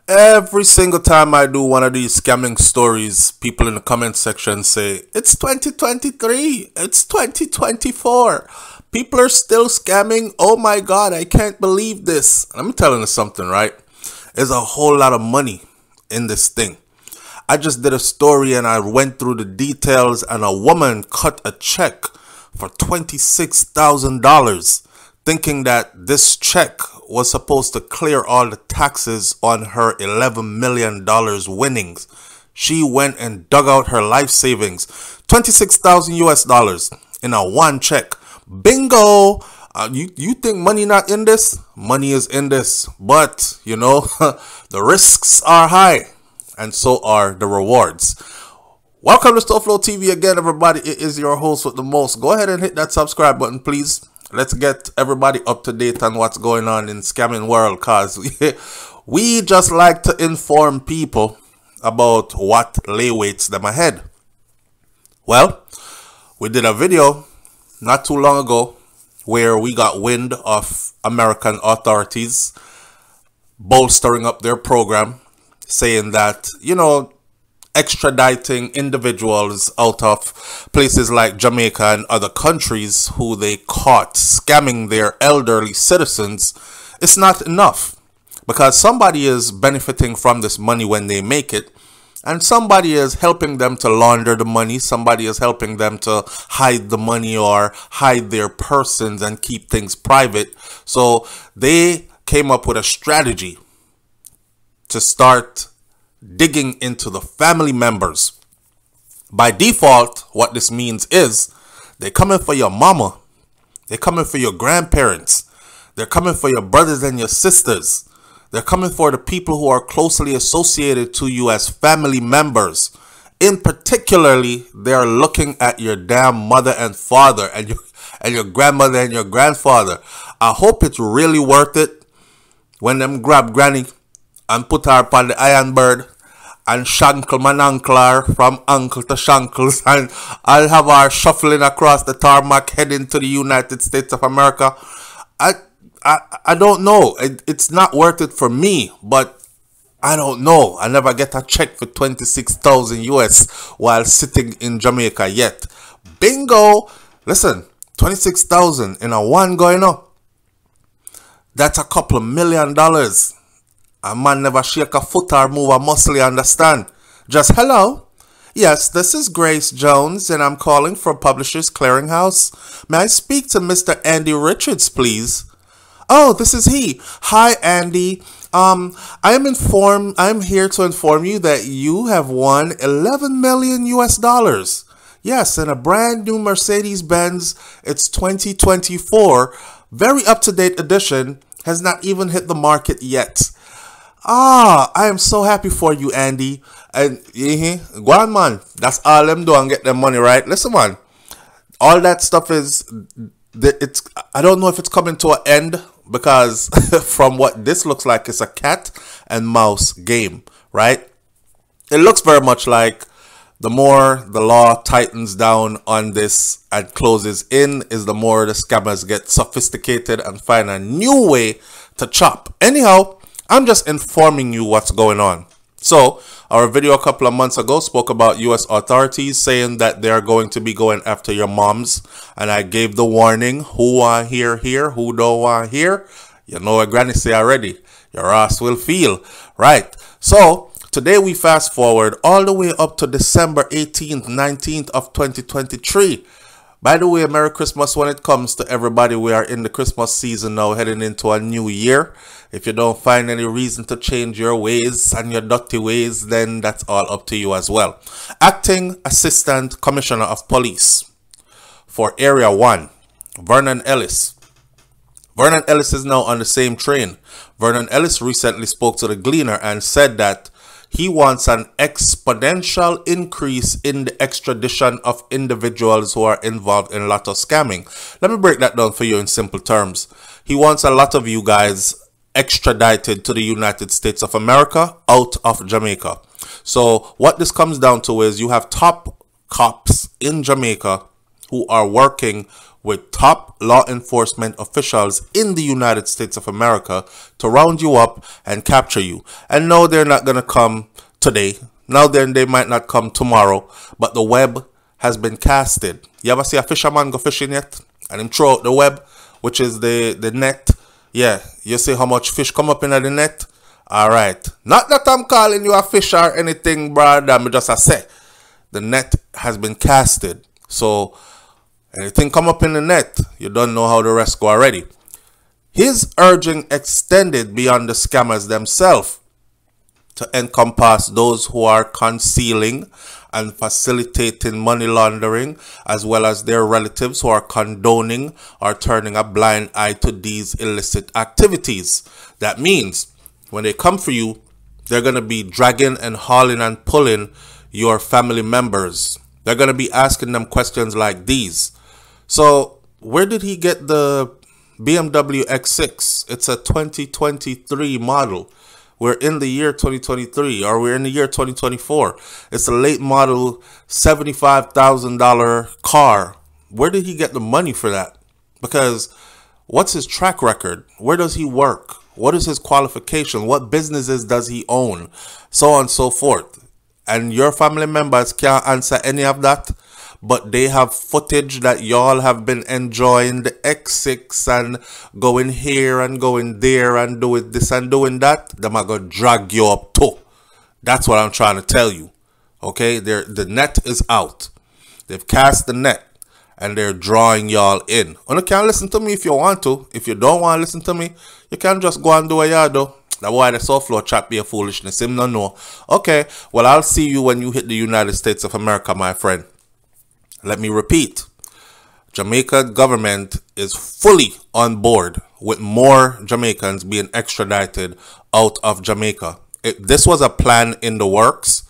Every single time I do one of these scamming stories, people in the comment section say, it's 2023, it's 2024. People are still scamming. Oh my God, I can't believe this. I'm telling you something, right? There's a whole lot of money in this thing. I just did a story and I went through the details, and a woman cut a check for $26,000 thinking that this check was supposed to clear all the taxes on her $11 million winnings. She went and dug out her life savings, 26,000 US dollars in a one check. Bingo! You think money not in this? Money is in this, but you know, the risks are high and so are the rewards. Welcome to SouFLoTV again, everybody. It is your host with the most. Go ahead and hit that subscribe button, please. Let's get everybody up to date on what's going on in scamming world, cause we just like to inform people about what waits them ahead. Well, we did a video not too long ago where we got wind of American authorities bolstering up their program, saying that, you know, extraditing individuals out of places like Jamaica and other countries who they caught scamming their elderly citizens, it's not enough, because somebody is benefiting from this money when they make it, and somebody is helping them to launder the money. Somebody is helping them to hide the money or hide their persons and keep things private. So they came up with a strategy to start digging into the family members. By default, what this means is they're coming for your mama, they're coming for your grandparents, they're coming for your brothers and your sisters, they're coming for the people who are closely associated to you as family members. In particularly, they're looking at your damn mother and father and your grandmother and your grandfather. I hope it's really worth it when them grab granny and put her upon the iron bird and shankle my uncle from uncle to shankles, and I'll have her shuffling across the tarmac heading to the United States of America. I don't know. It's not worth it for me, but I don't know. I never get a check for 26,000 US while sitting in Jamaica yet. Bingo! Listen, 26,000 in a one going up. That's a couple of $1 million. A man never shake a foot or move a muscle, you understand? Just hello. Yes, this is Grace Jones, and I'm calling from Publishers Clearinghouse. May I speak to Mr. Andy Richards, please? Oh, this is he. Hi, Andy. I'm here to inform you that you have won 11 million US dollars. Yes, in a brand new Mercedes-Benz. It's 2024. Very up-to-date edition. Has not even hit the market yet. I am so happy for you, Andy. And go on, man. That's all them do and get their money, right? Listen, man. All that stuff is, I don't know if it's coming to an end, because from what this looks like, it's a cat and mouse game, right? It looks very much like the more the law tightens down on this and closes in, is the more the scammers get sophisticated and find a new way to chop. Anyhow, I'm just informing you what's going on. So, our video a couple of months ago spoke about U.S. authorities saying that they're going to be going after your moms. And I gave the warning, who want hear, who don't want hear. You know what Granny say already. Your ass will feel. Right. So, today we fast forward all the way up to December 18th, 19th of 2023. By the way, Merry Christmas when it comes to everybody. We are in the Christmas season now, heading into a new year. If you don't find any reason to change your ways and your dirty ways, then that's all up to you as well. Acting Assistant Commissioner of Police for Area 1, Vernon Ellis. Vernon Ellis is now on the same train. Vernon Ellis recently spoke to the Gleaner and said that he wants an exponential increase in the extradition of individuals who are involved in LOTTO scamming. Let me break that down for you in simple terms. He wants a lot of you guys extradited to the United States of America out of Jamaica. So what this comes down to is you have top cops in Jamaica who are working with top law enforcement officials in the United States of America to round you up and capture you. And no, they're not going to come today. Now then, they might not come tomorrow, but the web has been casted. You ever see a fisherman go fishing yet? And him throw out the web, which is the net. Yeah, you see how much fish come up in the net? Alright. Not that I'm calling you a fish or anything, brother. I'm just a say. The net has been casted. So, anything come up in the net, you don't know how the rest go already. His urging extended beyond the scammers themselves to encompass those who are concealing and facilitating money laundering, as well as their relatives who are condoning or turning a blind eye to these illicit activities. That means when they come for you, they're going to be dragging and hauling and pulling your family members. They're going to be asking them questions like these. So, where did he get the BMW X6? It's a 2023 model. We're in the year 2023, or we're in the year 2024. It's a late model $75,000 car. Where did he get the money for that? Because what's his track record? Where does he work? What is his qualification? What businesses does he own? So on and so forth. And your family members can't answer any of that, but they have footage that y'all have been enjoying the X6 and going here and going there and doing this and doing that. Them are going to drag you up too. That's what I'm trying to tell you. Okay, the net is out. They've cast the net and they're drawing y'all in. You can listen to me if you want to. If you don't want to listen to me, you can just go and do a yard though. That's why the SouFLo chat be a foolishness. Him no know. Okay, well, I'll see you when you hit the United States of America, my friend. Let me repeat. Jamaica government is fully on board with more Jamaicans being extradited out of Jamaica. This was a plan in the works.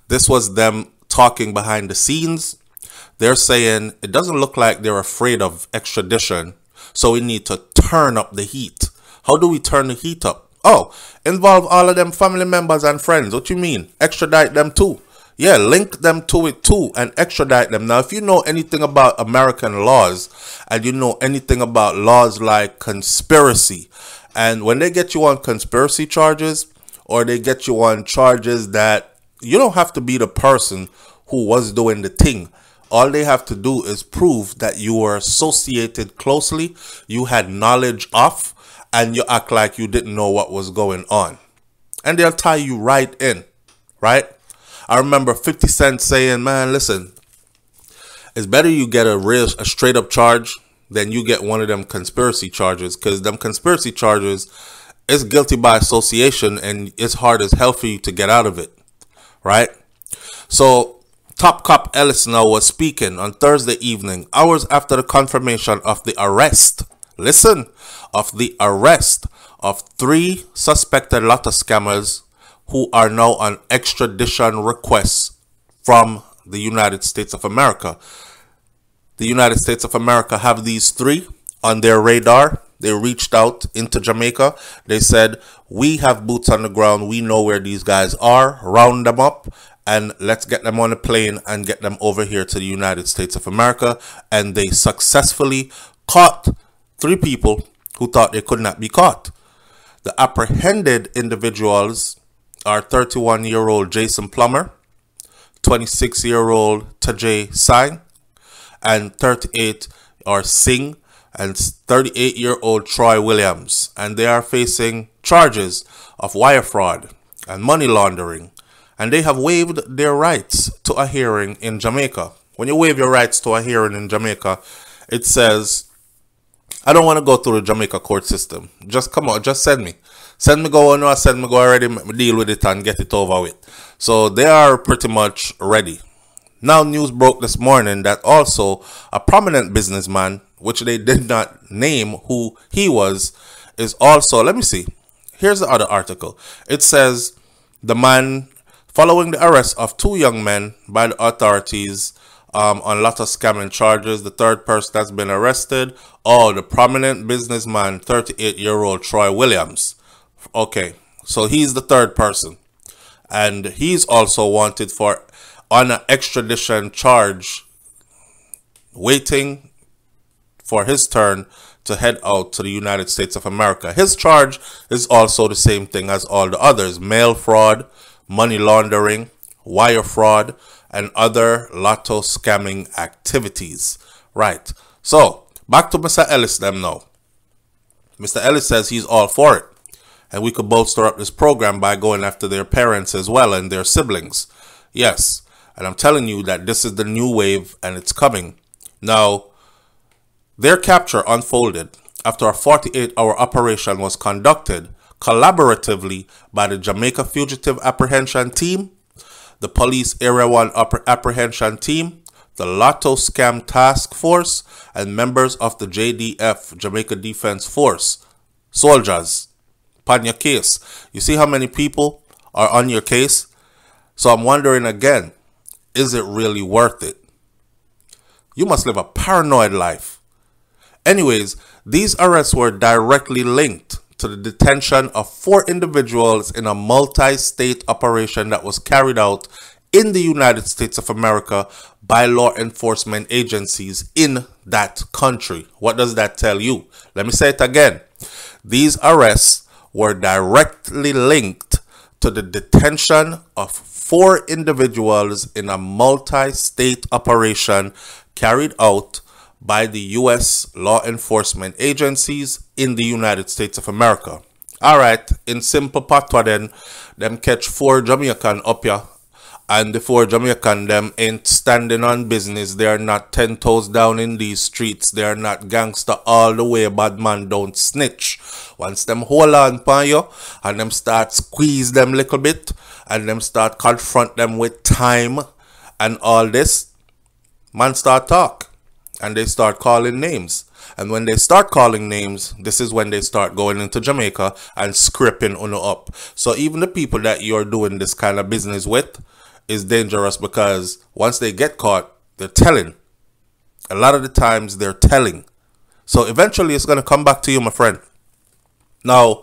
This was them talking behind the scenes. They're saying it doesn't look like they're afraid of extradition, so we need to turn up the heat. How do we turn the heat up? Oh, involve all of them family members and friends. What you mean? Extradite them too. Yeah, link them to it too and extradite them. Now, if you know anything about American laws and you know anything about laws like conspiracy, and when they get you on conspiracy charges or they get you on charges that you don't have to be the person who was doing the thing. All they have to do is prove that you were associated closely, you had knowledge of, and you act like you didn't know what was going on. And they'll tie you right in, right? I remember 50 Cent saying, man, listen, it's better you get a straight up charge than you get one of them conspiracy charges, because them conspiracy charges is guilty by association and it's hard as hell for you to get out of it, right? So Top Cop Ellis now was speaking on Thursday evening, hours after the confirmation of the arrest. Listen, of the arrest of 3 suspected LOTTO scammers who are now on extradition requests from the United States of America. The United States of America have these 3 on their radar. They reached out into Jamaica. They said, we have boots on the ground. We know where these guys are. Round them up and let's get them on a plane and get them over here to the United States of America. And they successfully caught 3 people who thought they could not be caught. The apprehended individuals are 31-year-old Jason Plummer, 26-year-old Tajay Singh, and 38 or Singh, and 38-year-old Troy Williams. And they are facing charges of wire fraud and money laundering. And they have waived their rights to a hearing in Jamaica. When you waive your rights to a hearing in Jamaica, it says, I don't want to go through the Jamaica court system. Just come on, just send me. Send me go, no, send me go already, deal with it and get it over with. So they are pretty much ready. Now news broke this morning that also a prominent businessman, which they did not name who he was, is also, let me see. Here's the other article. It says the man, following the arrest of 2 young men by the authorities on LOTTO scamming charges, the 3rd person that's been arrested, the prominent businessman, 38-year-old Troy Williams. Okay, so he's the 3rd person. And he's also wanted on an extradition charge, waiting for his turn to head out to the United States of America. His charge is also the same thing as all the others: mail fraud, money laundering, wire fraud, and other lotto scamming activities. Right. So, back to Mr. Ellis them now. Mr. Ellis says he's all for it. And we could bolster up this program by going after their parents as well and their siblings. Yes. And I'm telling you that this is the new wave and it's coming. Now, their capture unfolded after a 48-hour operation was conducted collaboratively by the Jamaica Fugitive Apprehension Team, the Police Area 1 Apprehension Team, the Lotto Scam Task Force, and members of the JDF, Jamaica Defense Force. Soldiers, upon your case. You see how many people are on your case? So I'm wondering again, is it really worth it? You must live a paranoid life. Anyways, these arrests were directly linked to the detention of 4 individuals in a multi-state operation that was carried out in the United States of America by law enforcement agencies in that country. What does that tell you? Let me say it again. These arrests were directly linked to the detention of 4 individuals in a multi-state operation carried out by the U.S. law enforcement agencies in the United States of America. Alright, in simple patois then, them catch 4 Jamaican up here, and the 4 Jamaican them ain't standing on business. They are not 10 toes down in these streets. They are not gangster all the way. Bad man don't snitch. Once them hold on upon you and them start squeeze them little bit and them start confront them with time and all this, man start talk and they start calling names. And when they start calling names, this is when they start going into Jamaica and scraping on up. So even the people that you're doing this kind of business with is dangerous, because once they get caught, they're telling. A lot of the times they're telling. So eventually it's going to come back to you, my friend. Now,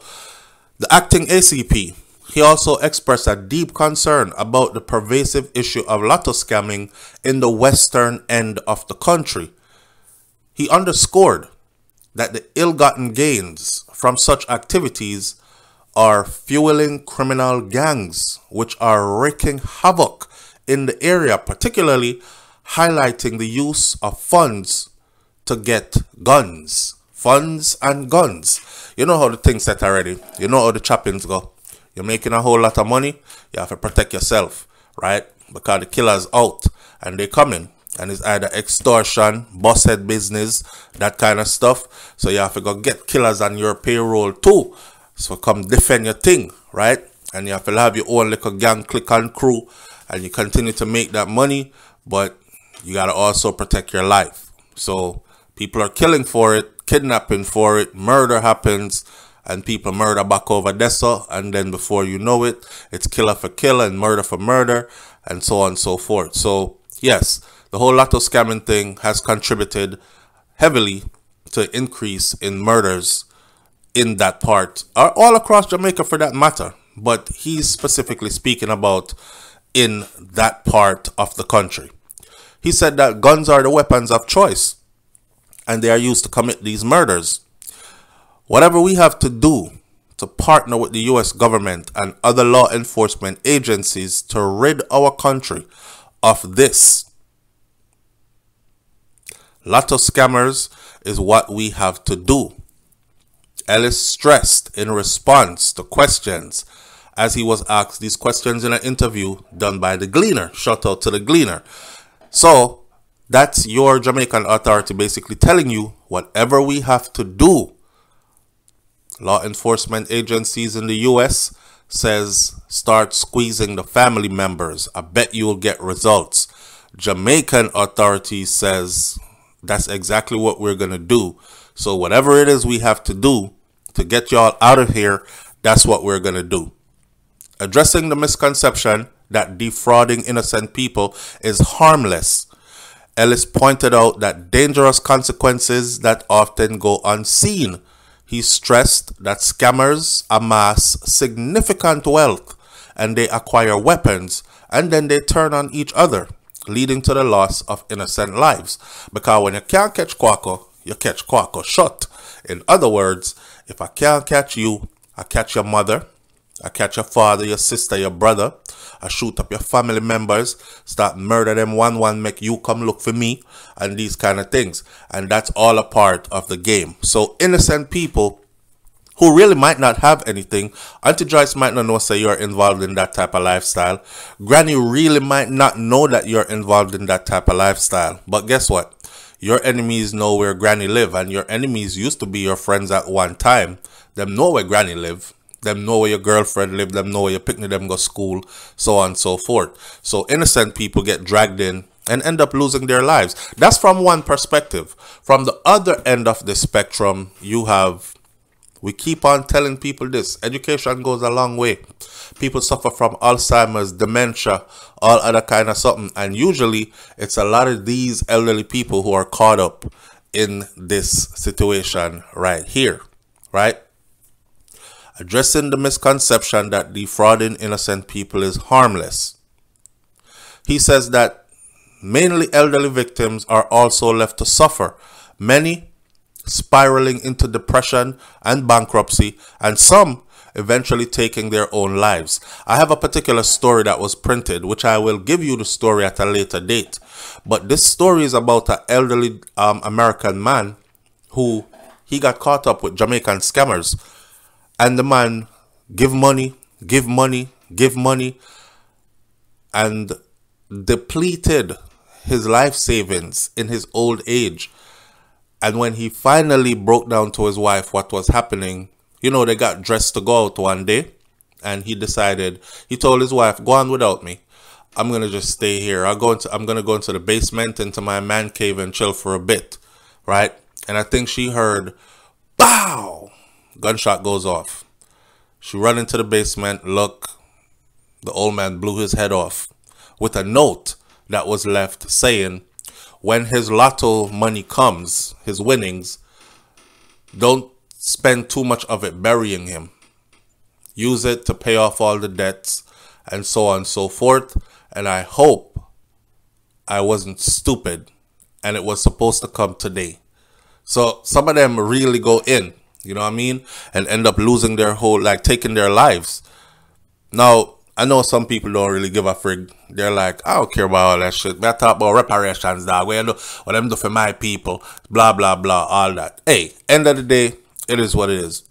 the acting ACP, he also expressed a deep concern about the pervasive issue of lotto scamming in the western end of the country. He underscored that the ill-gotten gains from such activities are fueling criminal gangs, which are wreaking havoc in the area, particularly highlighting the use of funds to get guns. Funds and guns. You know how the thing's set already. You know how the choppings go. You're making a whole lot of money. You have to protect yourself, right? Because the killer's out and they're coming. And it's either extortion, bosshead business, that kind of stuff. So you have to go get killers on your payroll too. So come defend your thing, right? And you have to have your own little gang, click and crew. And you continue to make that money. But you got to also protect your life. So people are killing for it, kidnapping for it, murder happens. And people murder back over Dessa. And then before you know it, it's killer for killer and murder for murder. And so on and so forth. So yes, the whole lotto scamming thing has contributed heavily to increase in murders in that part, or all across Jamaica for that matter. But he's specifically speaking about in that part of the country. He said that guns are the weapons of choice and they are used to commit these murders. Whatever we have to do to partner with the U.S. government and other law enforcement agencies to rid our country of this lotto scammers is what we have to do. Ellis stressed in response to questions as he was asked these questions in an interview done by The Gleaner. Shout out to The Gleaner. So that's your Jamaican authority basically telling you whatever we have to do. Law enforcement agencies in the U.S. says start squeezing the family members. I bet you will get results. Jamaican authorities says that's exactly what we're going to do. So whatever it is we have to do to get y'all out of here, that's what we're going to do. Addressing the misconception that defrauding innocent people is harmless, Ellis pointed out that dangerous consequences that often go unseen. He stressed that scammers amass significant wealth and they acquire weapons and then they turn on each other, leading to the loss of innocent lives. Because when you can't catch Quacko, you catch quack or shut. In other words, if I can't catch you, I catch your mother, I catch your father, your sister, your brother. I shoot up your family members, start murder them one, make you come look for me, and these kind of things. And that's all a part of the game. So innocent people who really might not have anything, Auntie Joyce might not know say you're involved in that type of lifestyle. Granny really might not know that you're involved in that type of lifestyle. But guess what? Your enemies know where Granny live, and your enemies used to be your friends at one time. Them know where Granny live. Them know where your girlfriend live. Them know where your picnic them go school, so on and so forth. So innocent people get dragged in and end up losing their lives. That's from one perspective. From the other end of the spectrum, you have, we keep on telling people this, education goes a long way. People suffer from Alzheimer's, dementia, all other kind of something. And usually it's a lot of these elderly people who are caught up in this situation right here, right? Addressing the misconception that defrauding innocent people is harmless. He says that mainly elderly victims are also left to suffer, many spiraling into depression and bankruptcy, and some eventually taking their own lives. I have a particular story that was printed, which I will give you the story at a later date. But this story is about an elderly American man who he got caught up with Jamaican scammers. And the man give money, and depleted his life savings in his old age. And when he finally broke down to his wife what was happening, you know, they got dressed to go out one day. And he decided, he told his wife, go on without me. I'm going to just stay here. I'm going to go into the basement, into my man cave and chill for a bit. Right? And I think she heard, bow! Gunshot goes off. She run into the basement. Look, the old man blew his head off with a note that was left saying, when his lotto money comes, his winnings, don't spend too much of it burying him. Use it to pay off all the debts and so on and so forth. And I hope I wasn't stupid and it was supposed to come today. So some of them really go in. You know what I mean? And end up losing their whole, like taking their lives. Now, I know some people don't really give a frig. They're like, I don't care about all that shit. I talk about reparations, dog. What I'm do for my people. Blah, blah, blah, all that. Hey, end of the day, it is what it is.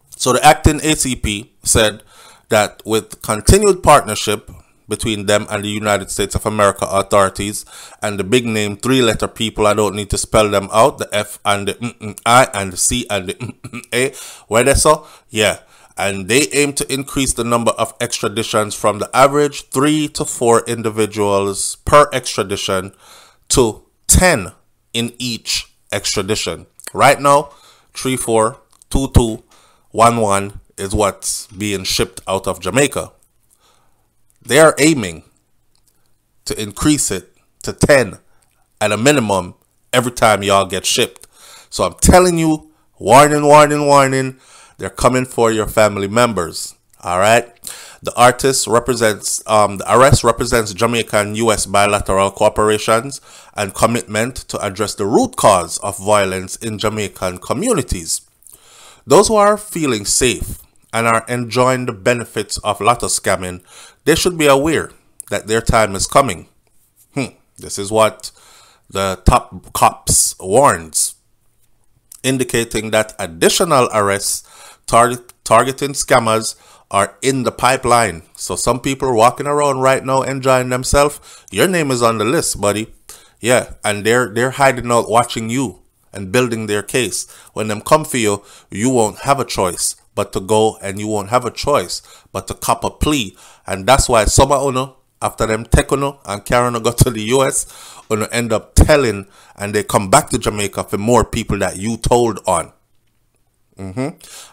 So the acting ACP said that with continued partnership between them and the United States of America authorities and the big name three-letter people, I don't need to spell them out, the F and the I and the C and the A, where they so? Yeah. And they aim to increase the number of extraditions from the average 3 to 4 individuals per extradition to 10 in each extradition. Right now, 342211 is what's being shipped out of Jamaica. They are aiming to increase it to 10 at a minimum every time y'all get shipped. So I'm telling you, warning, warning, warning. They're coming for your family members. All right. The arrest represents Jamaica and U.S. bilateral cooperations and commitment to address the root cause of violence in Jamaican communities. Those who are feeling safe and are enjoying the benefits of LOTTO scamming, they should be aware that their time is coming. This is what the top cops warns, indicating that additional arrests targeting scammers are in the pipeline. So some people are walking around right now enjoying themselves. Your name is on the list, buddy. Yeah, and they're hiding out watching you and building their case. When them come for you, you won't have a choice but to go, and you won't have a choice but to cop a plea. And that's why some of you, after them take you and carry you go to the US, you end up telling, and they come back to Jamaica for more people that you told on.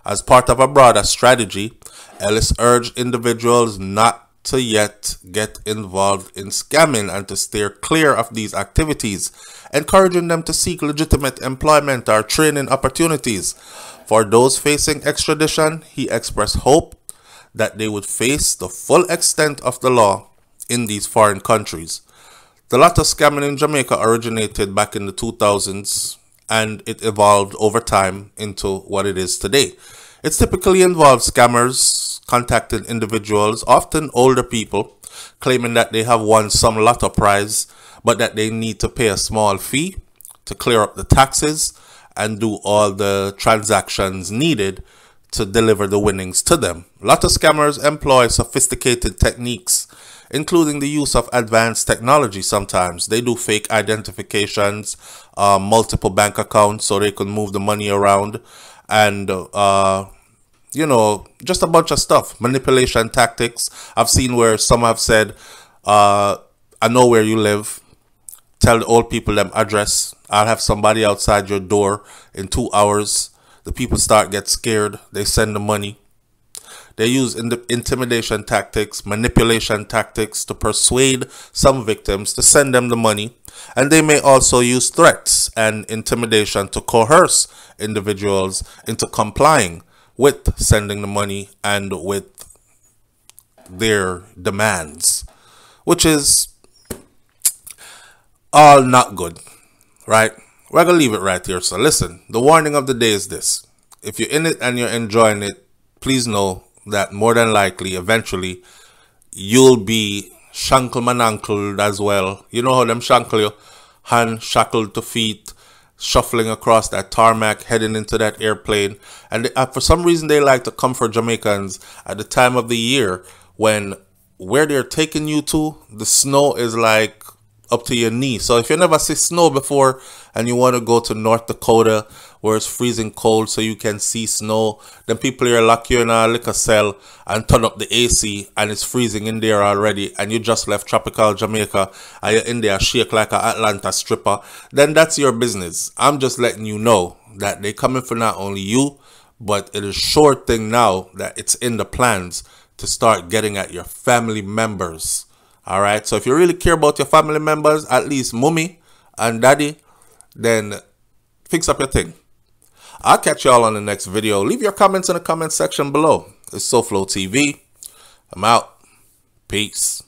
As part of a broader strategy, Ellis urged individuals not to yet get involved in scamming and to steer clear of these activities, encouraging them to seek legitimate employment or training opportunities. For those facing extradition, he expressed hope that they would face the full extent of the law in these foreign countries. The LOTTO scamming in Jamaica originated back in the 2000s and it evolved over time into what it is today. It typically involves scammers contacting individuals, often older people, claiming that they have won some lotto prize, but that they need to pay a small fee to clear up the taxes and do all the transactions needed to deliver the winnings to them. Lotto scammers employ sophisticated techniques, including the use of advanced technology sometimes. They do fake identifications, multiple bank accounts so they can move the money around, and you know, just a bunch of stuff. Manipulation tactics. I've seen where some have said, I know where you live. Tell the old people them address. I'll have somebody outside your door in 2 hours. The people get scared. They send the money. They use intimidation tactics, manipulation tactics to persuade some victims to send them the money. And they may also use threats and intimidation to coerce individuals into complying with sending the money and with their demands, which is all not good, right? We're going to leave it right here. So listen, the warning of the day is this. If you're in it and you're enjoying it, please know that more than likely, eventually, you'll be shankle-manankled as well. You know how them shankle you? Hand shackled to feet, shuffling across that tarmac, heading into that airplane. And for some reason, they like to comfort Jamaicans at the time of the year when where they're taking you to, the snow is like up to your knee. So if you never see snow before and you want to go to North Dakota where it's freezing cold so you can see snow, then people here lock you in a liquor cell and turn up the AC and it's freezing in there already, and you just left tropical Jamaica and you're in there shake like an Atlanta stripper, then that's your business. I'm just letting you know that they coming for not only you, but it is a sure thing now that it's in the plans to start getting at your family members. All right, so if you really care about your family members, at least mommy and daddy, then fix up your thing. I'll catch y'all on the next video. Leave your comments in the comment section below. It's SouFLoTV. I'm out. Peace.